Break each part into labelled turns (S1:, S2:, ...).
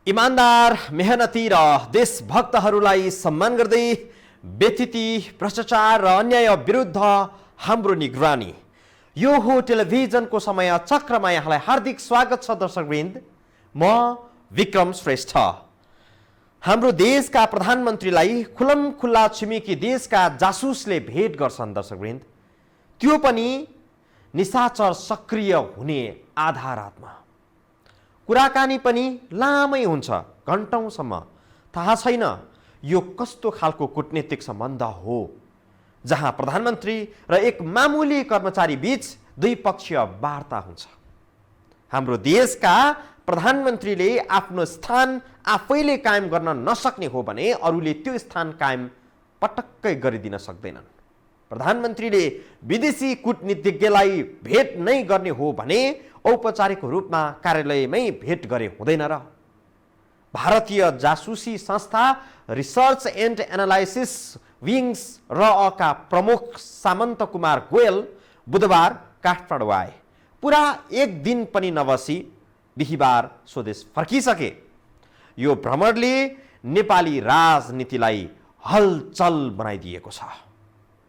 S1: इमानदार, मेहनती र देशभक्तहरूलाई सम्मान गर्दै व्यथिति, भ्रष्टाचार र अन्याय विरुद्ध हाम्रो निगरानी। यो हो टेलिभिजनको समय चक्रमा यहाँलाई हार्दिक स्वागत छ दर्शकवृन्द। म विक्रम श्रेष्ठ। हाम्रो देशका प्रधानमन्त्रीलाई खुल्ला छिमेकी देशका जासुसले भेट गर्छन् दर्शकवृन्द, त्यो पनि निशाचर सक्रिय हुने आधारमा। कुराकानी पनि लामै हुन्छ, घण्टौँसम्म। थाहा छैन यो कस्तो खालको कूटनीतिक सम्बन्ध हो जहाँ प्रधानमन्त्री र एक मामुली कर्मचारी बीच द्विपक्षीय वार्ता हुन्छ। हाम्रो देशका प्रधानमन्त्रीले आफ्नो स्थान आफैले कायम गर्न नसक्ने हो भने अरूले त्यो स्थान कायम पटक्कै गरिदिन सक्दैनन्। प्रधानमन्त्रीले विदेशी कूटनीतिज्ञलाई भेट नै गर्ने हो भने औपचारिक रूपमा कार्यालयमै भेट गरे हुँदैन र? भारतीय जासुसी संस्था रिसर्च एन्ड एनालाइसिस विङ्स रअका प्रमुख सामन्त कुमार गोयल बुधबार काठमाडौँ आए। पुरा एक दिन पनि नबसी बिहिबार स्वदेश फर्किसके। यो भ्रमणले नेपाली राजनीतिलाई हलचल बनाइदिएको छ।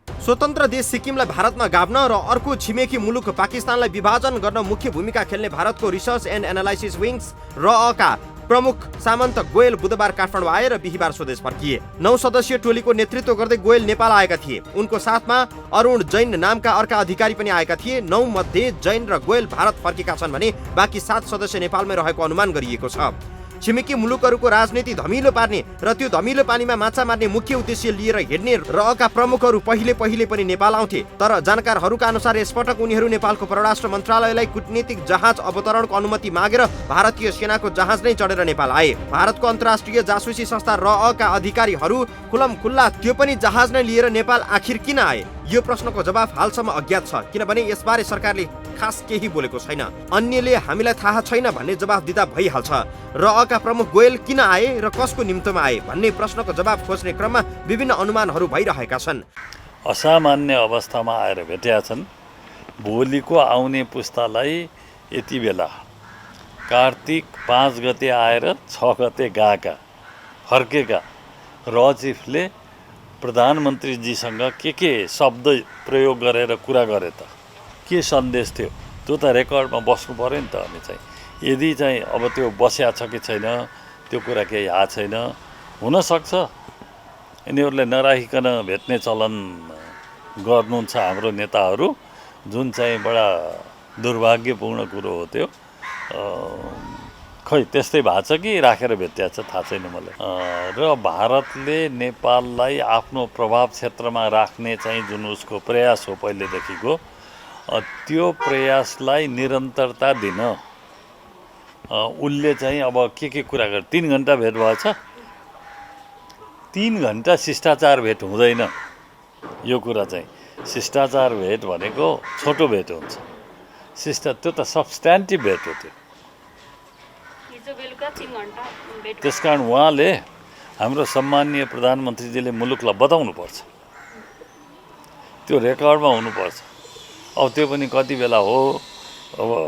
S1: स्वतन्त्र देश सिक्किमलाई भारतमा गाभ्न र अर्को छिमेकी मुलुक पाकिस्तानलाई विभाजन गर्न मुख्य भूमिका खेल्ने भारतको रिसर्च एन्ड एनालाइसिस विङ्स रअका प्रमुख सामन्त गोयल बुधबार काठमाडौँ आए र बिहिबार स्वदेश फर्किए। 9 सदस्यीय टोलीको नेतृत्व गर्दै गोयल नेपाल आएका थिए। उनको साथमा अरुण जैन नामका अर्का अधिकारी पनि आएका थिए। 9 मध्ये जैन र गोयल भारत फर्केका छन् भने बाँकी 7 सदस्य नेपालमै रहेको अनुमान गरिएको छ। छिमेकी मुलुकहरूको राजनीति धमिलो पार्ने र त्यो धमिलो पानीमा माछा मार्ने मुख्य उद्देश्य लिएर हिँड्ने रअका प्रमुखहरू पहिले पनि नेपाल आउँथे। तर जानकारहरूका अनुसार यसपटक उनीहरू नेपालको परराष्ट्र मन्त्रालयलाई कूटनीतिक जहाज अवतरणको अनुमति मागेर भारतीय सेनाको जहाज नै चढेर नेपाल आए। भारतको अन्तर्राष्ट्रिय जासुसी संस्था रअका अधिकारीहरू खुल्ला त्यो पनि जहाज नै लिएर नेपाल आखिर किन आए? यो प्रश्नको जवाफ हालसम्म अज्ञात छ, किनभने यसबारे सरकारले खास केही बोलेको छैन। अन्यले हामीलाई थाहा छैन भन्ने जवाफ दिँदा भइहाल्छ। रअका प्रमुख गोयल किन आए र कसको निम्तमा आए भन्ने प्रश्नको जवाफ खोज्ने क्रममा विभिन्न अनुमानहरू भइरहेका छन्।
S2: असामान्य अवस्थामा आएर भेटेका छन्। भोलिको आउने पुस्तालाई यति बेला कार्तिक 5 गते आएर 6 गते गएका फर्केका रचिफले प्रधानमन्त्रीजीसँग के शब्द प्रयोग गरेर कुरा गरे त के सन्देश थियो त्यो त रेकर्डमा बस्नु पर्यो नि त। अनि चाहिँ यदि चाहिँ अब त्यो बस्या छ कि छैन त्यो कुरा केही याद छैन। हुनसक्छ यिनीहरूले नराखिकन भेट्ने चलन गर्नुहुन्छ हाम्रो नेताहरू, जुन चाहिँ बडा दुर्भाग्यपूर्ण कुरो हो त्यो। खै त्यस्तै भएको छ कि राखेर भेटिया छ थाहा छैन मलाई। र भारतले नेपाललाई आफ्नो प्रभाव क्षेत्रमा राख्ने चाहिँ जुन उसको प्रयास हो पहिलेदेखिको, त्यो प्रयासलाई निरन्तरता दिन उसले चाहिँ अब के कुरा गर्छ। 3 घन्टा भेट भएछ। 3 घन्टा शिष्टाचार भेट हुँदैन। यो कुरा चाहिँ शिष्टाचार भेट भनेको छोटो भेट हुन्छ। त्यो त सब्स्ट्यान्टिभ भेट हो त्यो। त्यसकारण उहाँले हाम्रो सम्माननीय प्रधानमन्त्रीजीले मुलुकलाई बताउनुपर्छ, त्यो रेकर्डमा हुनुपर्छ। अब त्यो पनि कति बेला हो अब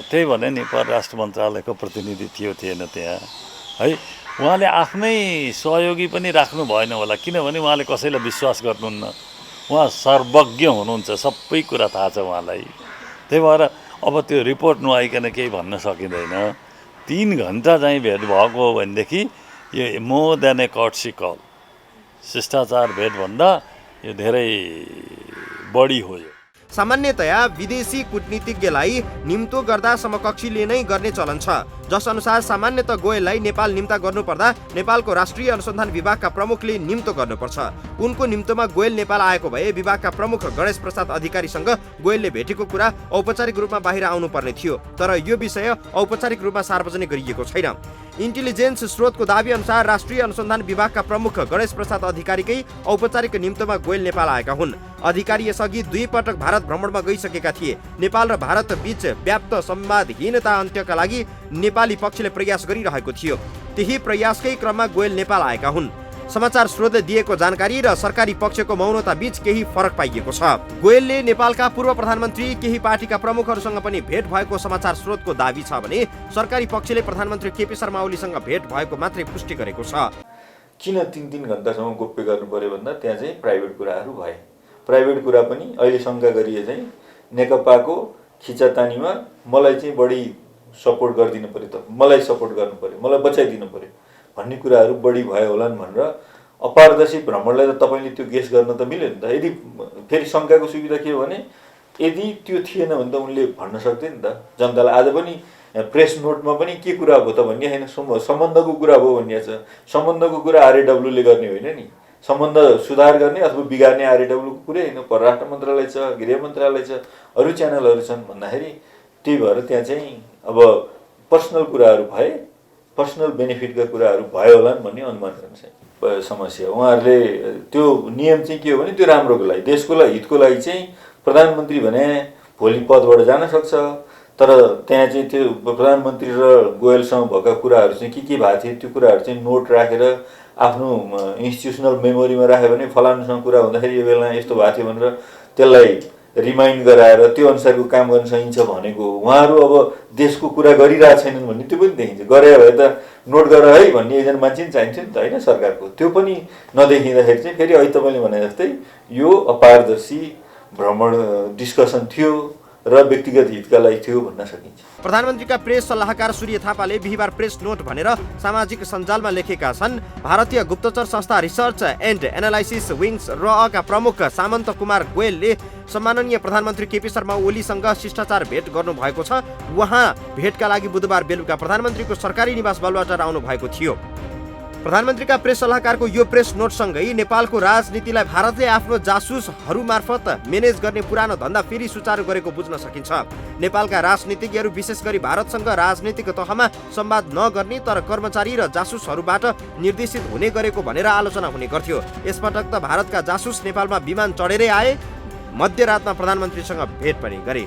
S2: त्यही भने नि परराष्ट्र मन्त्रालयको प्रतिनिधि थिएन त्यहाँ है। उहाँले आफ्नै सहयोगी पनि राख्नु भएन होला, किनभने उहाँले कसैलाई विश्वास गर्नुहुन्न। उहाँ सर्वज्ञ हुनुहुन्छ, सबै कुरा थाहा छ उहाँलाई। त्यही भएर अब त्यो रिपोर्ट नआइकन केही भन्न सकिँदैन। 3 घन्टा चाहिँ भेट भएको हो भनेदेखि यो मोर देन ए कर्टसी कल, शिष्टाचार भेटभन्दा यो धेरै बढी हो। यो
S1: सामान्यतया विदेशी कूटनीतिज्ञलाई निम्तो गर्दा समकक्षीले नै गर्ने चलन छ, जस अनुसार सामान्यतः गोयललाई नेपाल निम्ता गर्नुपर्दा नेपालको राष्ट्रिय अनुसन्धान विभागका प्रमुखले निम्तो गर्नुपर्छ। उनको निम्तोमा गोयल नेपाल आएको भए विभागका प्रमुख गणेश प्रसाद अधिकारीसँग गोयलले भेटेको कुरा औपचारिक रूपमा बाहिर आउनुपर्ने थियो, तर यो विषय औपचारिक रूपमा सार्वजनिक गरिएको छैन। इन्टेलिजेन्स स्रोतको दाबी अनुसार राष्ट्रिय अनुसन्धान विभागका प्रमुख गणेश प्रसाद अधिकारीकै औपचारिक निम्तोमा गोयल नेपाल आएका हुन्। अधिकारी यसअघि 2 पटक भारत भ्रमणमा गइसकेका थिए। नेपाल र भारत बीच व्याप्त संवादहीनता अन्त्यका लागि नेपाली पक्षले प्रयास गरिरहेको थियो। त्यही प्रयासकै क्रममा गोयल नेपाल आएका हुन्। समाचार स्रोतले दिएको जानकारी र सरकारी पक्षको मौनता बीच केही फरक पाइएको छ। गोयलले नेपालका पूर्व प्रधानमन्त्री, केही पार्टीका प्रमुखहरूसँग पनि भेट भएको समाचार स्रोतको दाबी छ भने सरकारी पक्षले प्रधानमन्त्री केपी शर्मा ओलीसँग भेट भएको मात्रै पुष्टि गरेको छ।
S3: किन 3-3 घण्टासम्म गोप्य गर्नु पर्यो भन्दा त्यहाँ चाहिँ प्राइभेट कुराहरू भए। प्राइभेट कुरा पनि अहिले शङ्का गरिए चाहिँ नेकपाको खिचातानीमा मलाई चाहिँ बढी सपोर्ट गरिदिनु पर्यो, त मलाई सपोर्ट गर्नु पर्यो, मलाई बचाइदिनु पर्यो भन्ने कुराहरू बढी भयो होलान् भनेर अपारदर्शी भ्रमणलाई त तपाईँले त्यो गेस गर्न त मिल्यो नि त। यदि फेरि शङ्काको सुविधा के हो भने यदि त्यो थिएन भने त उनले भन्न सक्थे नि त जनतालाई। आज पनि प्रेस नोटमा पनि के कुरा भयो त भन्ने होइन, सम्बन्धको कुरा भयो भन्ने छ। सम्बन्धको कुरा आरएडब्ल्यूले गर्ने होइन नि, सम्बन्ध सुधार गर्ने अथवा बिगार्ने आरएडब्ल्यूको कुरै होइन। परराष्ट्र मन्त्रालय छ, गृह मन्त्रालय छ, अरू च्यानलहरू छन् भन्दाखेरि त्यही भएर त्यहाँ चाहिँ अब पर्सनल कुराहरू भए, पर्सनल बेनिफिटका कुराहरू भयो होला भन्ने अनुमान गर्न चाहिँ समस्या। उहाँहरूले त्यो नियम चाहिँ के हो भने त्यो राम्रोको लागि, देशको लागि, हितको लागि चाहिँ प्रधानमन्त्री भने भोलि पदबाट जान सक्छ, तर त्यहाँ चाहिँ त्यो प्रधानमन्त्री र गोयलसँग भएका कुराहरू चाहिँ के भएको थियो त्यो कुराहरू चाहिँ नोट राखेर आफ्नो इन्स्टिट्युसनल मेमोरीमा राख्यो भने फलानुसँग कुरा हुँदाखेरि यो बेला यस्तो भएको थियो भनेर त्यसलाई रिमाइन्ड गराएर त्यो अनुसारको काम गर्न सकिन्छ भनेको। उहाँहरू अब देशको कुरा गरिरहेको छैनन् भन्ने त्यो पनि देखिन्छ। गरे भए त नोट गर है भन्ने एकजना मान्छे पनि चाहिन्थ्यो नि त होइन सरकारको। त्यो पनि नदेखिँदाखेरि चाहिँ फेरि अहिले तपाईँले भने जस्तै यो अपारदर्शी भ्रमण डिस्कसन थियो र व्यक्तिगत हितका लागि थियो भन्न सकिन्छ।
S1: प्रधानमन्त्रीका प्रेस सल्लाहकार सूर्य थापाले बिहिबार प्रेस नोट भनेर सामाजिक सञ्जालमा लेखेका छन्। भारतीय गुप्तचर संस्था रिसर्च एन्ड एनालाइसिस विङ्स रअका प्रमुख सामन्त कुमार गोयलले सम्माननीय प्रधानमन्त्री केपी शर्मा ओलीसँग शिष्टाचार भेट गर्नुभएको छ। उहाँ भेटका लागि बुधबार बेलुका प्रधानमन्त्रीको सरकारी निवास बालुवाटार आउनु भएको थियो। प्रधानमन्त्रीका प्रेस सल्लाहकारको यो प्रेस नोटसँगै नेपालको राजनीतिलाई भारतले आफ्नो जासुसहरू मार्फत म्यानेज गर्ने पुरानो धन्दा फेरि सुचारू गरेको बुझ्न सकिन्छ। नेपालका राजनीतिज्ञहरू विशेष गरी भारतसँग राजनीतिक तहमा संवाद नगर्ने तर कर्मचारी र जासुसहरूबाट निर्देशित हुने गरेको भनेर आलोचना हुने गर्थ्यो। यसपटक त भारतका जासुस नेपालमा विमान चढेरै आए, मध्यरातमा प्रधानमन्त्रीसँग भेट पनि गरे।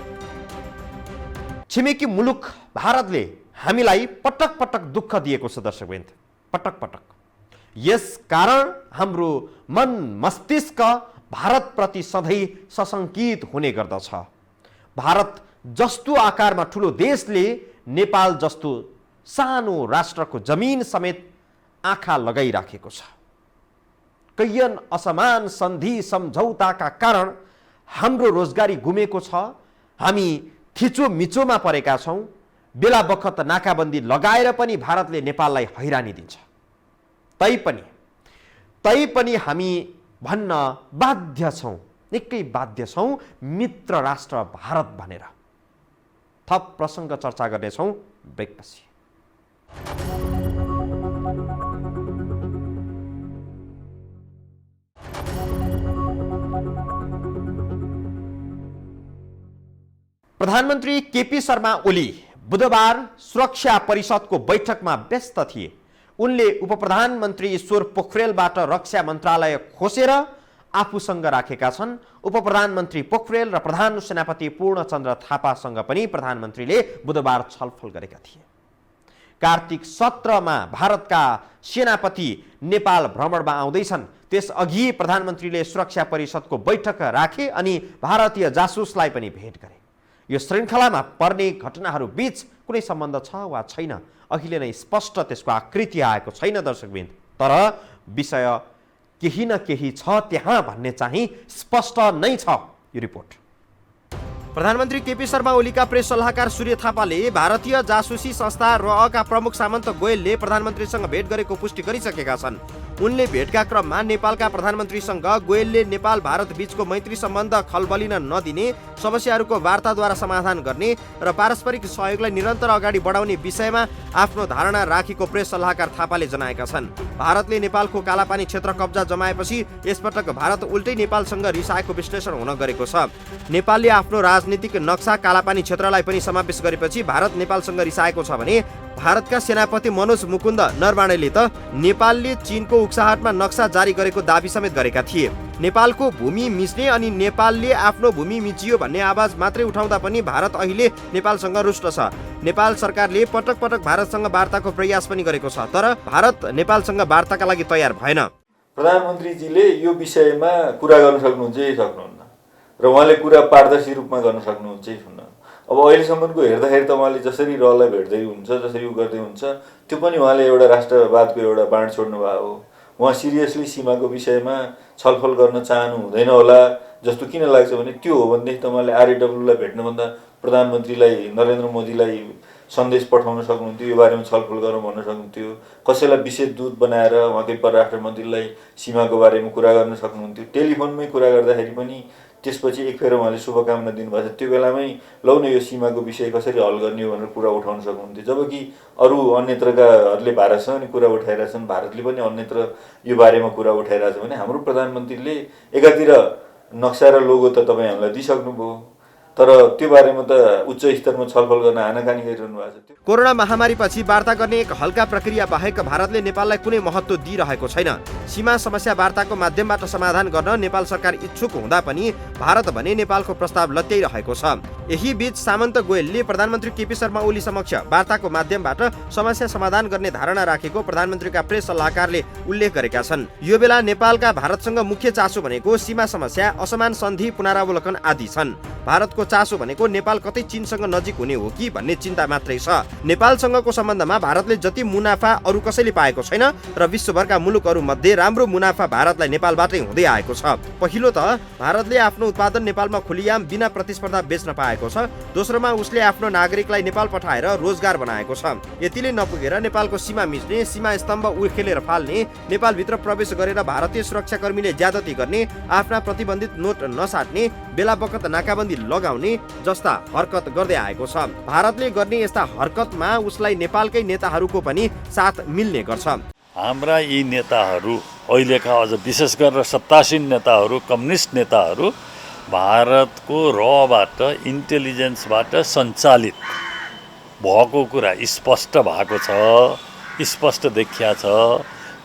S1: छिमेकी मुलुक भारतले हामीलाई पटक पटक दुःख दिएको छ दर्शकवृन्द, पटक पटक। यस कारण हाम्रो मन मस्तिष्क भारतप्रति सधैँ सशङ्कित हुने गर्दछ। भारत जस्तो आकारमा ठुलो देशले नेपाल जस्तो सानो राष्ट्रको जमिन समेत आँखा लगाइराखेको छ। कैयन असमान सन्धि सम्झौताका कारण हाम्रो रोजगारी गुमेको छ। हामी थिचोमिचोमा परेका छौँ। बेला बखत नाकाबन्दी लगाएर पनि भारतले नेपाललाई हैरानी दिन्छ। तैपनि हामी भन्न बाध्य छौँ, निकै बाध्य छौँ मित्र राष्ट्र भारत भनेर। थप प्रसङ्ग चर्चा गर्नेछौँ ब्रेकपछि। प्रधानमन्त्री केपी शर्मा ओली बुधबार सुरक्षा परिषदको बैठकमा व्यस्त थिए। उनले उपप्रधानमन्त्री ईश्वर पोखरेलबाट रक्षा मन्त्रालय खोसेर आफूसँग राखेका छन्। उपप्रधानमन्त्री पोखरेल र प्रधान सेनापति पूर्णचन्द्र थापासँग पनि प्रधानमन्त्रीले बुधबार छलफल गरेका थिए। कार्तिक 17मा भारतका सेनापति नेपाल भ्रमणमा आउँदैछन्। त्यसअघि प्रधानमन्त्रीले सुरक्षा परिषदको बैठक राखे अनि भारतीय जासुसलाई पनि भेट गरे। यो श्रृङ्खलामा पर्ने घटनाहरू बीच कुनै सम्बन्ध छ वा छैन अहिले नै स्पष्ट त्यसको आकृति आएको छैन दर्शकवृन्द, तर विषय केही न केही छ त्यहाँ भन्ने चाहिँ स्पष्ट नै छ। यो रिपोर्ट। प्रधानमन्त्री केपी शर्मा ओलीका प्रेस सल्लाहकार सूर्य थापाले भारतीय जासुसी संस्था रअका प्रमुख सामन्त गोयलले प्रधानमन्त्रीसँग भेट गरेको पुष्टि गरिसकेका छन्। उनले भेटका क्रममा नेपालका प्रधानमन्त्रीसँग गोयलले नेपाल भारत बीचको मैत्री सम्बन्ध खलबलिन नदिने, समस्याहरूको वार्ताद्वारा समाधान गर्ने र पारस्परिक सहयोगलाई निरन्तर अगाडि बढाउने विषयमा आफ्नो धारणा राखेको प्रेस सल्लाहकार थापाले जनाएका छन्। भारतले नेपालको कालापानी क्षेत्र कब्जा जमाएपछि यसपटक भारत उल्टै नेपालसँग रिसाएको विश्लेषण हुन गरेको छ। नेपालले आफ्नो राजनीतिक नक्सा कालापानी क्षेत्रलाई पनि समावेश गरेपछि भारत नेपालसँग रिसाएको छ भने भारतका सेनापति मनोज मुकुन्द नरवाणेले त नेपालले चीनको उक्साहटमा नक्सा जारी गरेको दाबी समेत गरेका थिए। नेपालको भूमि मिच्ने अनि नेपालले आफ्नो भूमि मिचियो भन्ने आवाज मात्रै उठाउँदा पनि भारत अहिले नेपालसँग रुष्ट छ। नेपाल सरकारले पटक पटक भारतसँग वार्ताको प्रयास पनि गरेको छ, तर भारत नेपालसँग वार्ताका लागि तयार भएन।
S3: प्रधानमन्त्रीजीले यो विषयमा कुरा गर्न सक्नुहुन्छ कि सक्नुहुन्न र उहाँले कुरा पारदर्शी रूपमा गर्न सक्नुहुन्छ कि सुन्न। अब अहिलेसम्मको हेर्दाखेरि त उहाँले जसरी रहलाई भेट्दै हुन्छ, जसरी उ गर्दै हुन्छ, त्यो पनि उहाँले एउटा राष्ट्रवादको एउटा बाँड छोड्नु भएको हो। उहाँ सिरियसली सीमाको विषयमा छलफल गर्न चाहनु हुँदैन होला जस्तो किन लाग्छ भने त्यो हो भनेदेखि त उहाँले आरएडब्ल्यूलाई भेट्नुभन्दा प्रधानमन्त्रीलाई नरेन्द्र मोदीलाई सन्देश पठाउन सक्नुहुन्थ्यो, यो बारेमा छलफल गरौँ भन्न सक्नुहुन्थ्यो, कसैलाई विशेष दूत बनाएर उहाँकै परराष्ट्र मन्त्रीलाई सीमाको बारेमा कुरा गर्न सक्नुहुन्थ्यो। टेलिफोनमै कुरा गर्दाखेरि पनि त्यसपछि एक फेर उहाँले शुभकामना दिनुभएको छ, त्यो बेलामै लौ न यो सीमाको विषय कसरी हल गर्ने हो भनेर कुरा उठाउन सक्नुहुन्थ्यो। जबकि अरू अन्यत्रकाहरूले भारतसँग नि कुरा उठाइरहेछन्, भारतले पनि अन्यत्र यो बारेमा कुरा उठाइरहेछ भने हाम्रो प्रधानमन्त्रीले एकातिर नक्सा र लोगो त तपाईँ हामीलाई दिइसक्नुभयो, तर त्यो बारेमा त उच्च स्तरमा छलफल गर्न आनाकानी गरिरहनु भएको छ।
S1: कोरोना महामारीपछि वार्ता गर्ने एक हल्का प्रक्रिया बाहेक भारतले नेपाललाई कुनै महत्त्व दिइरहेको छैन। सीमा समस्या वार्ताको माध्यमबाट समाधान गर्न नेपाल सरकार इच्छुक हुँदा पनि भारत भने नेपालको प्रस्ताव लत्याइरहेको छ। यही बीच सामन्त गोयलले प्रधानमन्त्री केपी शर्मा ओली समक्ष वार्ताको माध्यमबाट समस्या समाधान गर्ने धारणा राखेको प्रधानमन्त्रीका प्रेस सल्लाहकारले उल्लेख गरेका छन्। यो बेला नेपालका भारतसँग मुख्य चासो भनेको सीमा समस्या, असमान सन्धि पुनरावलोकन आदि छन्। भारतको चासो भनेको नेपाल कतै चीनसँग नजिक हुने हो कि भन्ने चिन्ता मात्रै छ। नेपालसँगको सम्बन्धमा भारतले जति मुनाफा अरू कसैले पाएको छैन र विश्वभरका मुलुकहरू मध्ये राम्रो मुनाफा भारतलाई नेपालबाटै हुँदै आएको छ। पहिलो त भारतले आफ्नो उत्पादन नेपालमा खुलियाम बिना प्रतिस्पर्धा बेच्न पाएको छ। दोस्रोमा उसले आफ्नो नागरिकलाई नेपाल पठाएर रोजगार बनाएको छ। यतिले नपुगेर नेपालको सीमा मिच्ने, सीमा स्तम्भ उखेलेर फाल्ने, नेपालभित्र प्रवेश गरेर भारतीय सुरक्षाकर्मीले ज्यादती गर्ने, आफ्ना प्रतिबन्धित नोट नसाट्ने, बेला बखत नाकाबन्दी लगाउने जस्ता हरकत गर्दै आएको छ। भारतले गर्ने यस्ता हरकतमा उसलाई नेपालकै नेताहरूको पनि साथ मिल्ने गर्छ।
S2: हाम्रा यी नेताहरू अहिलेका अझ विशेष गरेर सत्तासीन नेताहरू, कम्युनिस्ट नेताहरू भारतको रबाट इन्टेलिजेन्सबाट सञ्चालित भएको कुरा स्पष्ट भएको छ, स्पष्ट देखिया छ।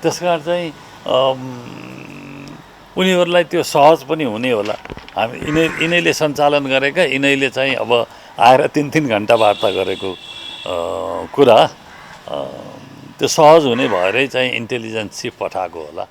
S2: त्यसकारण चाहिँ उनीहरूलाई त्यो सहज पनि हुने होला। हामी यिनैले सञ्चालन गरेका, यिनैले चाहिँ अब आएर 3-3 घन्टा वार्ता गरेको कुरा त्यो सहज हुने भएरै चाहिँ इन्टेलिजेन्स चिफ पठाएको होला।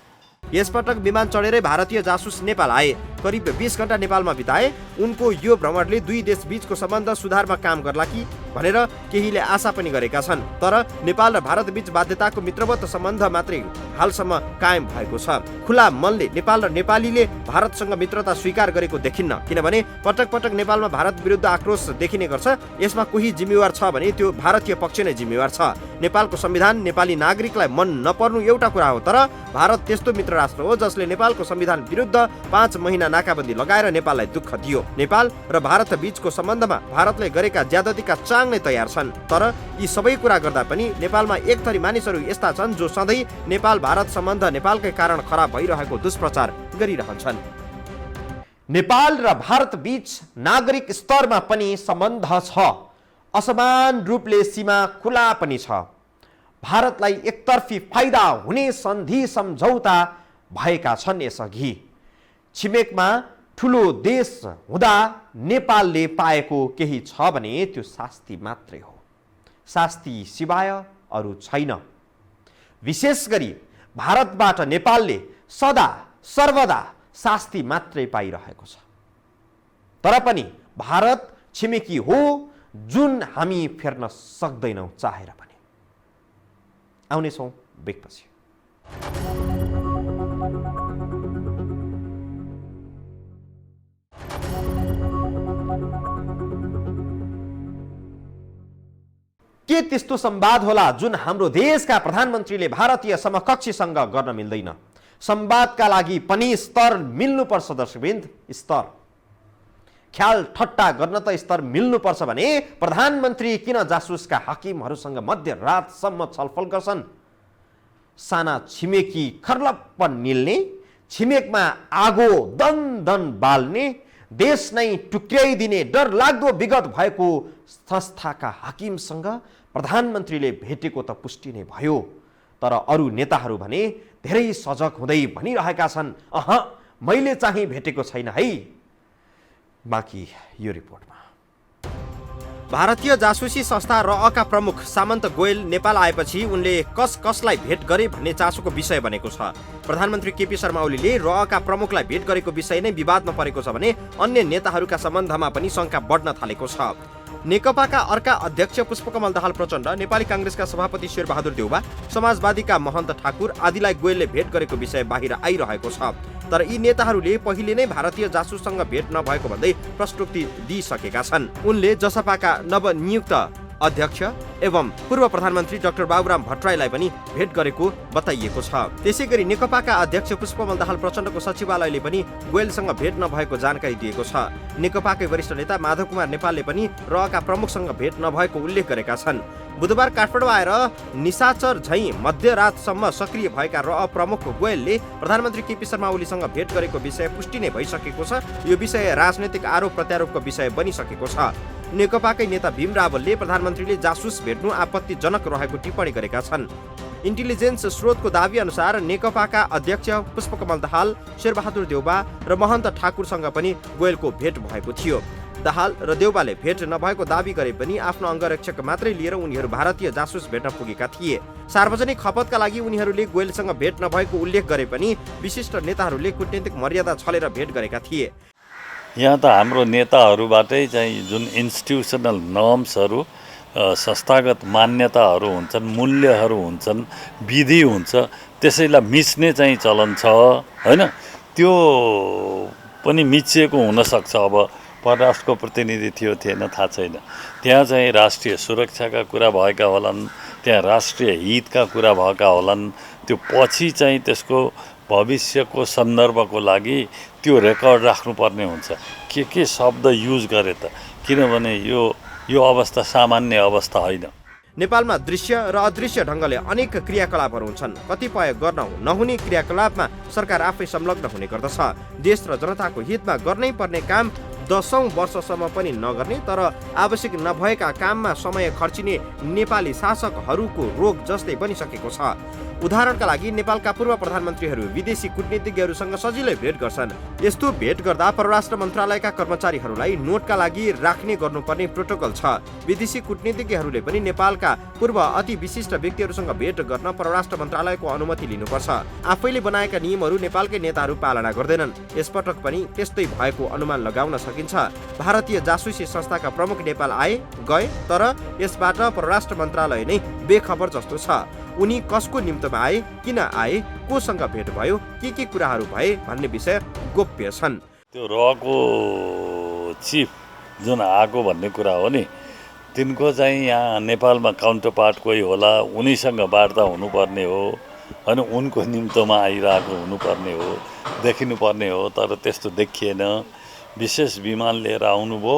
S1: यसपटक विमान चढेरै भारतीय जासुस नेपाल आए। करिब 20 घण्टा नेपालमा बिताए। उनको यो भ्रमणले दुई देश बीचको सम्बन्ध सुधारमा काम गर्ला कि भनेर केहीले आशा पनि गरेका छन्। तर नेपाल र भारत बीच बाध्यताको मित्रवत सम्बन्ध मात्रै हालसम्म कायम भएको छ। खुला मनले नेपाल र नेपालीले भारतसँग मित्रता स्वीकार गरेको देखिन्न, किनभने पटक पटक नेपालमा भारत विरुद्ध आक्रोश देखिने गर्छ। यसमा कोही जिम्मेवार छ भने त्यो भारतीय पक्ष नै जिम्मेवार छ। नेपालको संविधान नेपाली नागरिकलाई मन नपर्नु एउटा कुरा हो, तर भारत त्यस्तो मित्र राष्ट्र हो जसले नेपालको संविधान विरुद्ध 5 महिना नाकाबन्दी लगाएर नेपाललाई दुःख दियो। नेपाल र भारत बीचको सम्बन्धमा भारतले गरेका ज्यादतीका चाङ नै तयार छन्। तर यी सबै कुरा गर्दा पनि नेपालमा एक थरी मानिसहरू यस्ता छन् जो सधैँ नेपाल भारत सम्बन्ध नेपालकै कारण खराब भइरहेको दुष्प्रचार गरिरहन्छन्। नेपाल र भारत बीच नागरिक स्तरमा पनि सम्बन्ध छ। असमान रूपले सीमा खुला पनि छ। भारतलाई एकतर्फी फाइदा हुने सन्धि सम्झौता भएका छन् यसअघि। छिमेकमा ठुलो देश हुँदा नेपालले पाएको केही छ भने त्यो शास्ति मात्रै हो। शास्ति सिवाय अरू छैन। विशेष गरी भारतबाट नेपालले सदा सर्वदा शास्ति मात्रै पाइरहेको छ। तर पनि भारत छिमेकी हो जुन हामी फेर्न सक्दैनौँ चाहेर पनि। आउनेछौँ ब्रेकपछि। के त्यस्तो संवाद होला जुन हाम्रो देशका प्रधानमन्त्रीले भारतीय समकक्षीसँग गर्न मिल्दैन? संवादका लागि पनि स्तर मिल्नुपर्छ दर्शकवृन्द, स्तर। ख्याल ठट्टा गर्न त स्तर मिल्नुपर्छ भने प्रधानमन्त्री किन जासुसका हकिमहरूसँग मध्यरातसम्म छलफल गर्छन्? साना छिमेकी खर्लप्प निल्ने, छिमेकमा आगो दन दन बाल्ने, देश नै टुक्र्याइदिने डर लाग्दो विगत भएको संस्थाका हकिमसँग प्रधानमन्त्रीले भेटेको त पुष्टि नै भयो। तर अरू नेताहरू भने धेरै सजग हुँदै भनिरहेका छन्, मैले चाहिँ भेटेको छैन है। बाँकी यो रिपोर्टमा। भारतीय जासुसी संस्था रअका प्रमुख सामन्त गोयल नेपाल आएपछि उनले कसलाई भेट गरे भन्ने चासोको विषय बनेको छ। प्रधानमन्त्री केपी शर्मा ओलीले रअका प्रमुखलाई भेट गरेको विषय नै विवादमा परेको छ भने अन्य नेताहरूका सम्बन्धमा पनि शङ्का बढ्न थालेको छ। नेकपाका अर्का अध्यक्ष पुष्पकमल दाहाल प्रचण्ड, नेपाली काङ्ग्रेसका सभापति शेरबहादुर देउवा, समाजवादीका महन्त ठाकुर आदिलाई गोयलले भेट गरेको विषय बाहिर आइरहेको छ। तर यी नेताहरूले पहिले नै भारतीय जासुससँग भेट नभएको भन्दै प्रश्नोक्ति दिइसकेका छन्। उनले जसपाका नवनियुक्त अध्यक्ष एवं पूर्व प्रधानमन्त्री डाक्टर बाबुराम भट्टराईलाई पनि भेट गरेको बताइएको छ। त्यसैगरी नेकपाका अध्यक्ष पुष्पकमल दाहाल प्रचण्डको सचिवालयले पनि गोयलसँग भेट नभएको जानकारी दिएको छ। नेकपाकै वरिष्ठ नेता माधव कुमार नेपालले पनि रअका प्रमुखसँग भेट नभएको उल्लेख गरेका छन्। बुधबार काठमाडौँ आएर निशाचर झैं मध्यरातसम्म सक्रिय भएका रअ प्रमुख गोयलले प्रधानमन्त्री केपी शर्मा ओलीसँग भेट गरेको विषय पुष्टि नै भइसकेको छ। यो विषय राजनैतिक आरोप प्रत्यारोपको विषय बनिसकेको छ। नेकपाकै नेता भीम रावलले प्रधानमन्त्रीले जासुस भेट्नु आपत्तिजनक रहेको टिप्पणी गरेका छन्। इन्टेलिजेन्स स्रोतको दावी अनुसार नेकपाका अध्यक्ष पुष्पकमल दाहाल, शेरबहादुर देउवा र महन्त ठाकुरसँग पनि गोयलको भेट भएको थियो। दाहाल र देउवाले भेट नभएको दावी गरे पनि आफ्नो अङ्गरक्षक मात्रै लिएर उनीहरू भारतीय जासुस भेट्न पुगेका थिए। सार्वजनिक खपतका लागि उनीहरूले गोयलसँग भेट नभएको उल्लेख गरे पनि विशिष्ट नेताहरूले कूटनीतिक मर्यादा छलेर भेट गरेका थिए।
S2: यहाँ त हाम्रो नेताहरूबाटै चाहिँ जुन इन्स्टिट्युसनल नर्म्सहरू, संस्थागत मान्यताहरू हुन्छन्, मूल्यहरू हुन्छन्, विधि हुन्छ, त्यसैलाई मिच्ने चाहिँ चलन छ होइन। त्यो पनि मिचिएको हुनसक्छ। अब परराष्ट्रको प्रतिनिधि थियो थिएन थाहा छैन। त्यहाँ चाहिँ राष्ट्रिय सुरक्षाका कुरा भएका होलान्, त्यहाँ राष्ट्रिय हितका कुरा भएका होलान्। त्यो पछि चाहिँ त्यसको भविष्यको सन्दर्भको लागि त्यो रेकर्ड राख्नुपर्ने हुन्छ। के शब्द युज गरे त, किनभने यो अवस्था सामान्य अवस्था होइन।
S1: नेपालमा दृश्य र अदृश्य ढङ्गले अनेक क्रियाकलापहरू हुन्छन्। कतिपय गर्न नहुने क्रियाकलापमा सरकार आफै संलग्न हुने गर्दछ। देश र जनताको हितमा गर्नै पर्ने काम 10औं वर्षसम्म पनि नगर्ने तर आवश्यक नभएका काममा समय खर्चिने नेपाली शासकहरूको रोग जस्तै बनिसकेको छ। उदाहरणका लागि नेपालका पूर्व प्रधानमन्त्रीहरू विदेशी कूटनीतिज्ञहरूसँग सजिलै भेट गर्छन्। यस्तो भेट गर्दा परराष्ट्र मन्त्रालयका कर्मचारीहरूलाई नोटका लागि राख्ने गर्नुपर्ने प्रोटोकल छ। विदेशी कूटनीतिज्ञहरूले पनि नेपालका पूर्व अति विशिष्ट व्यक्तिहरूसँग भेट गर्न परराष्ट्र मन्त्रालयको अनुमति लिनुपर्छ। आफैले बनाएका नियमहरू नेपालकै नेताहरू पालना गर्दैनन्। यसपटक पनि त्यस्तै भएको अनुमान लगाउन सकिन्छ। भारतीय जासुसी संस्थाका प्रमुख नेपाल आए गए तर यसबाट परराष्ट्र मन्त्रालय नै बेखबर जस्तो छ। उनी कसको निम्तमा आए, किन आए, कोसँग भेट भयो, के कुराहरू भए भन्ने विषय गोप्य छन्।
S2: त्यो रको चिफ जुन आएको भन्ने कुरा हो नि, तिनको चाहिँ यहाँ नेपालमा काउन्टर पार्ट कोही होला, उनीसँग वार्ता हुनुपर्ने हो होइन, उनको निम्तोमा आइरहेको हुनुपर्ने हो, देखिनुपर्ने हो। तर त्यस्तो देखिएन। विशेष विमान लिएर आउनुभयो,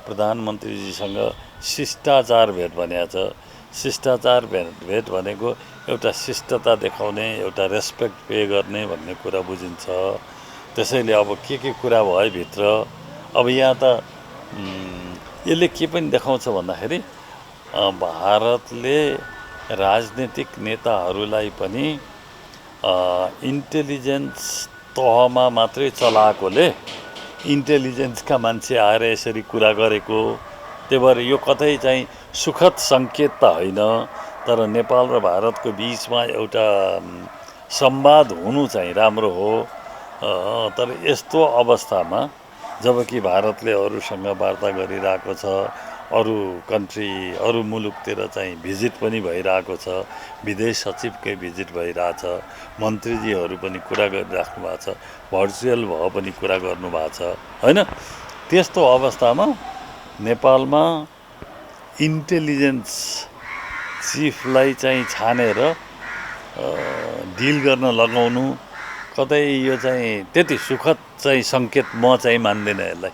S2: प्रधानमन्त्रीजीसँग शिष्टाचार भेट भनेको छ। शिष्टाचार भेट भनेको एउटा शिष्टता देखाउने, एउटा रेस्पेक्ट पे गर्ने भन्ने कुरा बुझिन्छ। त्यसैले अब के कुरा भयो भित्र, अब यहाँ त यसले के पनि देखाउँछ भन्दाखेरि भारतले राजनीतिक नेताहरूलाई पनि इन्टेलिजेन्स तहमा मात्रै चलाएकोले इन्टेलिजेन्सका मान्छे आएर यसरी कुरा गरेको, त्यही भएर यो कतै चाहिँ सुखद सङ्केत त होइन। तर नेपाल र भारतको बिचमा एउटा संवाद हुनु चाहिँ राम्रो हो। तर यस्तो अवस्थामा जबकि भारतले अरूसँग वार्ता गरिरहेको छ, अरू कन्ट्री, अरू मुलुकतिर चाहिँ भिजिट पनि भइरहेको छ, विदेश सचिवकै भिजिट भइरहेछ, मन्त्रीजीहरू पनि कुरा गरिराख्नु भएको छ, भर्चुअल भए पनि कुरा गर्नुभएको छ होइन। त्यस्तो अवस्थामा नेपालमा इन्टेलिजेन्स चिफलाई चाहिँ छानेर डिल गर्न लगाउनु कतै यो चाहिँ त्यति सुखद चाहिँ सङ्केत म चाहिँ मान्दिनँ यसलाई।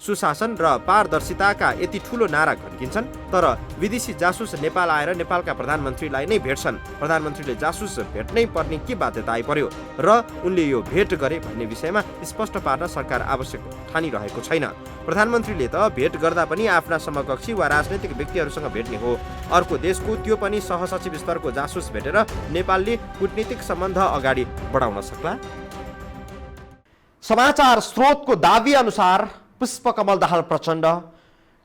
S1: सुशासन र पारदर्शिताका यति ठुलो नारा घन्किन्छन् तर विदेशी जासुस नेपाल आएर नेपालका प्रधानमन्त्रीलाई नै भेट्छन्। प्रधानमन्त्रीले जासुस भेट्नै पर्ने के बाध्यता आइपर्यो र उनले यो भेट गरे भन्ने विषयमा स्पष्ट पार्न सरकार आवश्यक ठानिरहेको छैन। प्रधानमन्त्रीले त भेट गर्दा पनि आफ्ना समकक्षी वा राजनैतिक व्यक्तिहरूसँग भेट्ने हो। अर्को देशको त्यो पनि सहसचिव स्तरको जासुस भेटेर नेपालले कूटनीतिक सम्बन्ध अगाडि बढाउन सक्ला। समाचार स्रोतको दावी अनुसार पुष्पकमल दाहाल प्रचण्ड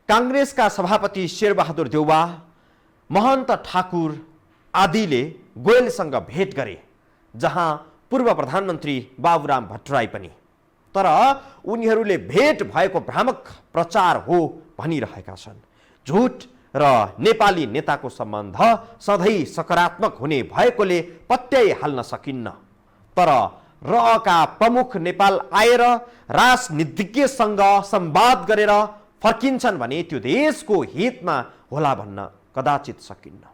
S1: काङ्ग्रेसका सभापति शेरबहादुर देउवा, महन्त ठाकुर आदिले गोयलसँग भेट गरे, जहाँ पूर्व प्रधानमन्त्री बाबुराम भट्टराई पनि। तर उनीहरूले भेट भएको भ्रामक प्रचार हो भनिरहेका छन्। झुट र नेपाली नेताको सम्बन्ध सधैँ सकारात्मक हुने भएकोले पत्याइहाल्न सकिन्न। तर रका प्रमुख नेपाल आएर राजनीतिज्ञसँग संवाद गरेर फर्किन्छन् भने त्यो देशको हितमा होला भन्न कदाचित सकिन्न।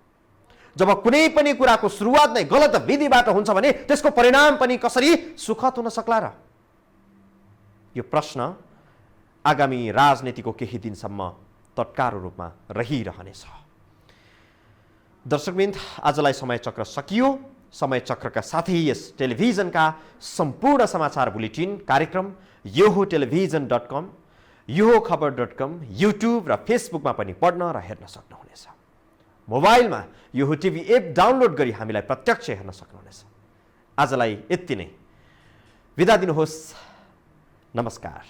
S1: जब कुनै पनि कुराको सुरुवात नै गलत विधिबाट हुन्छ भने त्यसको परिणाम पनि कसरी सुखद हुन सक्ला र? यो प्रश्न आगामी राजनीतिको केही दिनसम्म तत्काल रूपमा रहिरहनेछ। दर्शकवृन्द, आजलाई समय चक्र सकियो। समय चक्रका साथै यस टेलिभिजनका सम्पूर्ण समाचार बुलेटिन कार्यक्रम यो हो टेलिभिजन.com, यो हो खबर.com, युट्युब र फेसबुकमा पनि पढ्न र हेर्न सक्नुहुनेछ। मोबाइलमा यो हो टिभी एप डाउनलोड गरी हामीलाई प्रत्यक्ष हेर्न सक्नुहुनेछ। आजलाई यति नै, बिदा दिनुहोस्। नमस्कार।